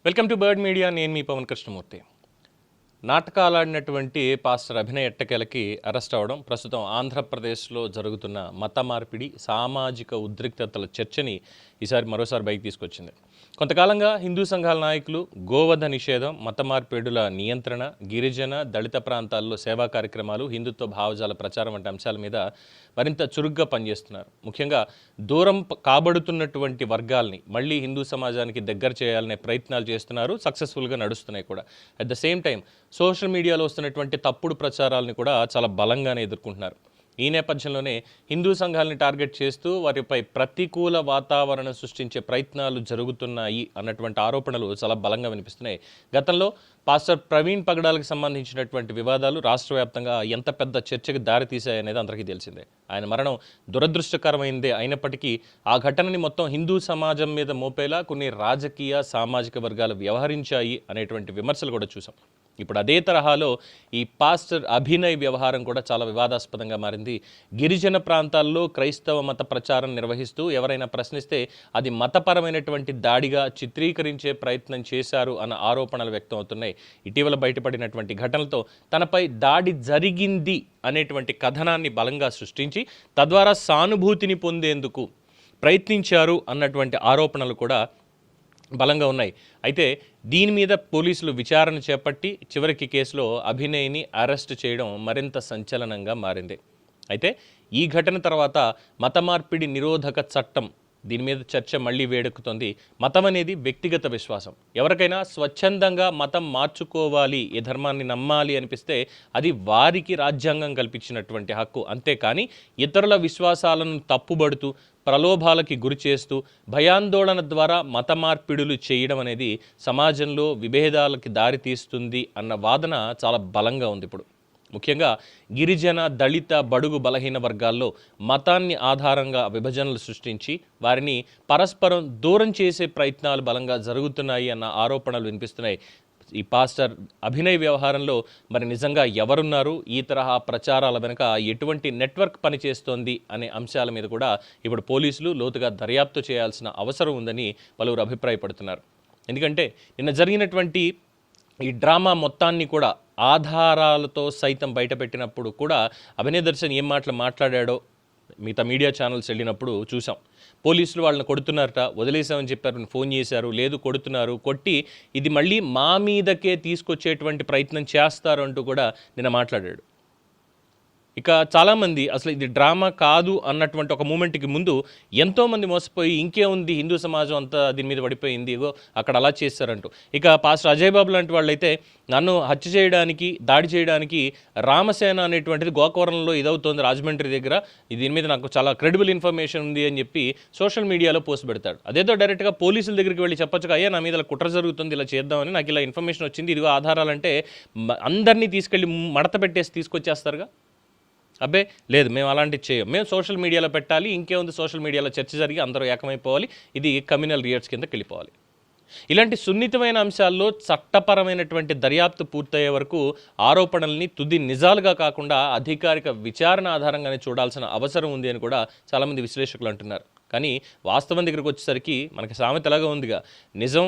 Welcome to bird media. నేను మీ Pawan Krishnamurthy. నాటకాలాడినటువంటి pastor Abhinay ఎట్టకేలకి arrest అవ్వడం, ప్రస్తుతం ఆంధ్రప్రదేశ్లో జరుగుతున్న మత మార్పిడి, సామాజిక ఉద్రిక్తతల చర్చని ఈసారి మరోసారి బయటకు తీసుకొచ్చింది. కొంతకాలంగా హిందూ సంఘాల నాయకులు గోవధ నిషేధం, మత మార్పిడుల నియంత్రణ, గిరిజన దళిత ప్రాంతాల్లో సేవా కార్యక్రమాలు, హిందుత్వ భావజాల ప్రచారం వంటి అంశాల మీద మరింత చురుగ్గా పనిచేస్తున్నారు. ముఖ్యంగా దూరం కాబడుతున్నటువంటి వర్గాల్ని మళ్ళీ హిందూ సమాజానికి దగ్గర చేయాలనే ప్రయత్నాలు చేస్తున్నారు. సక్సెస్ఫుల్గా నడుస్తున్నాయి కూడా. At the same time social మీడియాలో వస్తున్నటువంటి తప్పుడు ప్రచారాలని కూడా చాలా బలంగానే ఎదుర్కొంటున్నారు. ఈ నేపథ్యంలోనే హిందూ సంఘాలని టార్గెట్ చేస్తూ వారిపై ప్రతికూల వాతావరణం సృష్టించే ప్రయత్నాలు జరుగుతున్నాయి అన్నటువంటి ఆరోపణలు చాలా బలంగా వినిపిస్తున్నాయి. గతంలో పాస్టర్ ప్రవీణ్ పగడాలకు సంబంధించినటువంటి వివాదాలు రాష్ట్ర వ్యాప్తంగా ఎంత పెద్ద చర్చకు దారితీశాయనేది అందరికీ తెలిసిందే. ఆయన మరణం దురదృష్టకరమైందే అయినప్పటికీ ఆ ఘటనని మొత్తం హిందూ సమాజం మీద మోపేలా కొన్ని రాజకీయ సామాజిక వర్గాలు వ్యవహరించాయి అనేటువంటి విమర్శలు కూడా చూసాం. ఇప్పుడు అదే తరహాలో ఈ పాస్టర్ అభినయ్ వ్యవహారం కూడా చాలా వివాదాస్పదంగా మారింది. గిరిజన ప్రాంతాల్లో క్రైస్తవ మత ప్రచారం నిర్వహిస్తూ ఎవరైనా ప్రశ్నిస్తే అది మతపరమైనటువంటి దాడిగా చిత్రీకరించే ప్రయత్నం చేశారు అన్న ఆరోపణలు వ్యక్తం అవుతున్నాయి. ఇటీవల బయటపడినటువంటి ఘటనలతో తనపై దాడి జరిగింది అనేటువంటి కథనాన్ని బలంగా సృష్టించి తద్వారా సానుభూతిని పొందేందుకు ప్రయత్నించారు అన్నటువంటి ఆరోపణలు కూడా బలంగా ఉన్నాయి. అయితే దీని మీద పోలీసులు విచారణ చేపట్టి చివరికి కేసులో అభినయ్ని అరెస్ట్ చేయడం మరింత సంచలనంగా మారింది. అయితే ఈ ఘటన తర్వాత మత మార్పిడి నిరోధక చట్టం, దీని మీద చర్చ మళ్ళీ వేడెక్కుతోంది. మతం అనేది వ్యక్తిగత విశ్వాసం. ఎవరికైనా స్వచ్ఛందంగా మతం మార్చుకోవాలి, ఏ ధర్మాన్ని నమ్మాలి అనిపిస్తే అది వారికి రాజ్యాంగం కల్పించినటువంటి హక్కు. అంతేకాని ఇతరుల విశ్వాసాలను తప్పుబడుతూ ప్రలోభాలకి గురి చేస్తూ భయాందోళన ద్వారా మత మార్పిడులు చేయడం అనేది సమాజంలో విభేదాలకి దారితీస్తుంది అన్న వాదన చాలా బలంగా ఉంది. ఇప్పుడు ముఖ్యంగా గిరిజన దళిత బడుగు బలహీన వర్గాల్లో మతాన్ని ఆధారంగా విభజనలు సృష్టించి వారిని పరస్పరం దూరం చేసే ప్రయత్నాలు బలంగా జరుగుతున్నాయి అన్న ఆరోపణలు వినిపిస్తున్నాయి. ఈ పాస్టర్ అభినయ్ వ్యవహారంలో మరి నిజంగా ఎవరున్నారు, ఈ తరహా ప్రచారాల వెనుక ఎటువంటి నెట్వర్క్ పనిచేస్తోంది అనే అంశాల మీద కూడా ఇప్పుడు పోలీసులు లోతుగా దర్యాప్తు చేయాల్సిన అవసరం ఉందని పలువురు అభిప్రాయపడుతున్నారు. ఎందుకంటే నిన్న జరిగినటువంటి ఈ డ్రామా మొత్తాన్ని కూడా ఆధారాలతో సైతం బయటపెట్టినప్పుడు కూడా అభినయ్ దర్శన్ ఏం మాట్లాడాడో మిగతా మీడియా ఛానల్స్ వెళ్ళినప్పుడు చూసాం. పోలీసులు వాళ్ళని కొడుతున్నారట, వదిలేసామని చెప్పారు, ఫోన్ చేశారు, లేదు కొడుతున్నారు, కొట్టి ఇది మళ్ళీ మా మీదకే తీసుకొచ్చేటువంటి ప్రయత్నం చేస్తారు అంటూ కూడా నిన్న మాట్లాడాడు. ఇక చాలామంది అసలు ఇది డ్రామా కాదు అన్నటువంటి ఒక మూమెంట్కి ముందు ఎంతోమంది మోసపోయి ఇంకేముంది హిందూ సమాజం అంతా దీని మీద పడిపోయింది, ఇగో అక్కడ అలా చేస్తారంటూ. ఇక పాస్టర్ అజయ్ బాబు లాంటి వాళ్ళైతే నన్ను హత్య చేయడానికి, దాడి చేయడానికి రామసేన అనేటువంటిది గోకవరంలో ఇదవుతోంది రాజమండ్రి దగ్గర, దీని మీద నాకు చాలా క్రెడిబుల్ ఇన్ఫర్మేషన్ ఉంది అని చెప్పి సోషల్ మీడియాలో పోస్ట్ పెడతాడు. అదేదో డైరెక్ట్గా పోలీసుల దగ్గరికి వెళ్ళి చెప్పొచ్చు, అయ్యా నా మీద ఇలా కుట్ర జరుగుతుంది, ఇలా చేద్దామని, నాకు ఇలా ఇన్ఫర్మేషన్ వచ్చింది, ఇదిగో ఆధారాలంటే అందరినీ తీసుకెళ్ళి మడత పెట్టేసి తీసుకొచ్చేస్తారుగా. అబ్బే లేదు, మేము అలాంటివి చేయం, మేము సోషల్ మీడియాలో పెట్టాలి, ఇంకేముంది సోషల్ మీడియాలో చర్చ జరిగి అందరూ ఏకమైపోవాలి, ఇది కమ్యూనల్ రియాట్స్ కిందకి వెళ్ళిపోవాలి. ఇలాంటి సున్నితమైన అంశాల్లో చట్టపరమైనటువంటి దర్యాప్తు పూర్తయ్యే వరకు ఆరోపణల్ని తుది నిజాలుగా కాకుండా అధికారిక విచారణ ఆధారంగానే చూడాల్సిన అవసరం ఉంది అని కూడా చాలామంది విశ్లేషకులు అంటున్నారు. కానీ వాస్తవం దగ్గరికి వచ్చేసరికి మనకి సామెత ఎలాగా ఉందిగా, నిజం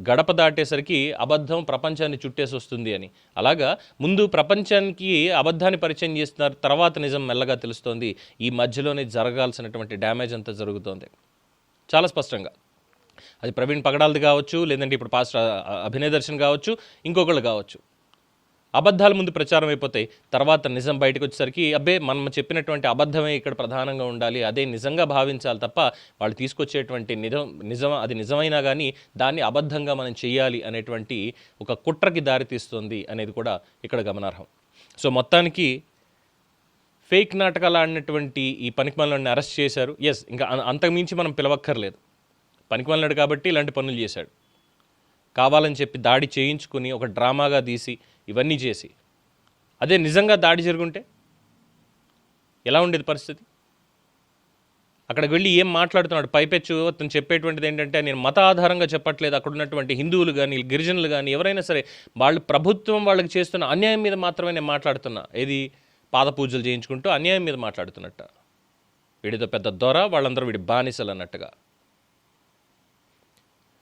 గడప దాటేసరికి అబద్ధం ప్రపంచాన్ని చుట్టేసి వస్తుంది అని. అలాగా ముందు ప్రపంచానికి అబద్ధాన్ని పరిచయం చేస్తున్నారు, తర్వాత నిజం మెల్లగా తెలుస్తోంది. ఈ మధ్యలోనే జరగాల్సినటువంటి డ్యామేజ్ అంతా జరుగుతోంది చాలా స్పష్టంగా. అది ప్రవీణ్ పగడాలది కావచ్చు, లేదంటే ఇప్పుడు పాస్టర్ అభినయ్ దర్శన్ కావచ్చు, ఇంకొకళ్ళు కావచ్చు. అబద్ధాలు ముందు ప్రచారం అయిపోతాయి, తర్వాత నిజం బయటకు వచ్చేసరికి అబ్బే మనం చెప్పినటువంటి అబద్ధమే ఇక్కడ ప్రధానంగా ఉండాలి, అదే నిజంగా భావించాలి తప్ప వాళ్ళు తీసుకొచ్చేటువంటి నిజం అది నిజమైనా కానీ దాన్ని అబద్ధంగా మనం చేయాలి అనేటువంటి ఒక కుట్రకి దారితీస్తుంది అనేది కూడా ఇక్కడ గమనార్హం. సో మొత్తానికి ఫేక్ నాటకాలు ఆడినటువంటి ఈ పనికిమాలినోడిని అరెస్ట్ చేశారు. ఎస్, ఇంకా అంతకుమించి మనం పిలవక్కర్లేదు. పనికిమాలినాడు కాబట్టి ఇలాంటి పనులు చేశాడు. కావాలని చెప్పి దాడి చేయించుకుని ఒక డ్రామాగా తీసి ఇవన్నీ చేసి, అదే నిజంగా దాడి జరుగుంటే ఎలా ఉండేది పరిస్థితి? అక్కడికి వెళ్ళి ఏం మాట్లాడుతున్నాడు పైపెచ్చు అతను చెప్పేటువంటిది ఏంటంటే, నేను మత ఆధారంగా చెప్పట్లేదు, అక్కడ ఉన్నటువంటి హిందువులు కానీ గిరిజనులు కానీ ఎవరైనా సరే వాళ్ళు ప్రభుత్వం వాళ్ళకి చేస్తున్న అన్యాయం మీద మాత్రమే నేను మాట్లాడుతున్నా, ఏది పాద పూజలు చేయించుకుంటూ అన్యాయం మీద మాట్లాడుతున్నట్ట. వీడితో పెద్ద దొర, వాళ్ళందరూ వీడి బానిసలు అన్నట్టుగా.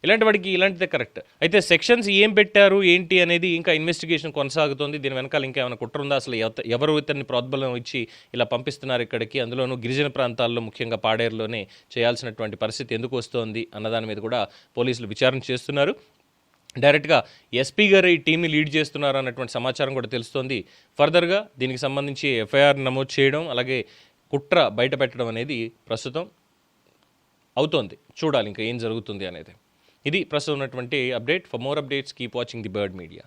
ఇలాంటి వాడికి ఇలాంటిదే కరెక్ట్. అయితే సెక్షన్స్ ఏం పెట్టారు ఏంటి అనేది ఇంకా ఇన్వెస్టిగేషన్ కొనసాగుతోంది. దీని వెనకాల ఇంకా ఏమైనా కుట్ర ఉందా, అసలు ఎవరు ఇతన్ని ప్రోద్బలం ఇచ్చి ఇలా పంపిస్తున్నారు ఇక్కడికి, అందులోనూ గిరిజన ప్రాంతాల్లో ముఖ్యంగా పాడేరులోనే చేయాల్సినటువంటి పరిస్థితి ఎందుకు వస్తోంది అన్నదాని మీద కూడా పోలీసులు విచారణ చేస్తున్నారు. డైరెక్ట్గా ఎస్పీ గారు ఈ టీంని లీడ్ చేస్తున్నారు అన్నటువంటి సమాచారం కూడా తెలుస్తోంది. ఫర్దర్గా దీనికి సంబంధించి ఎఫ్ఐఆర్ నమోదు చేయడం, అలాగే కుట్ర బయట పెట్టడం అనేది ప్రస్తుతం అవుతోంది. చూడాలి ఇంకా ఏం జరుగుతుంది అనేది. ఇది ప్రస్తుతం ఉన్నటువంటి update. For more updates keep watching the bird media.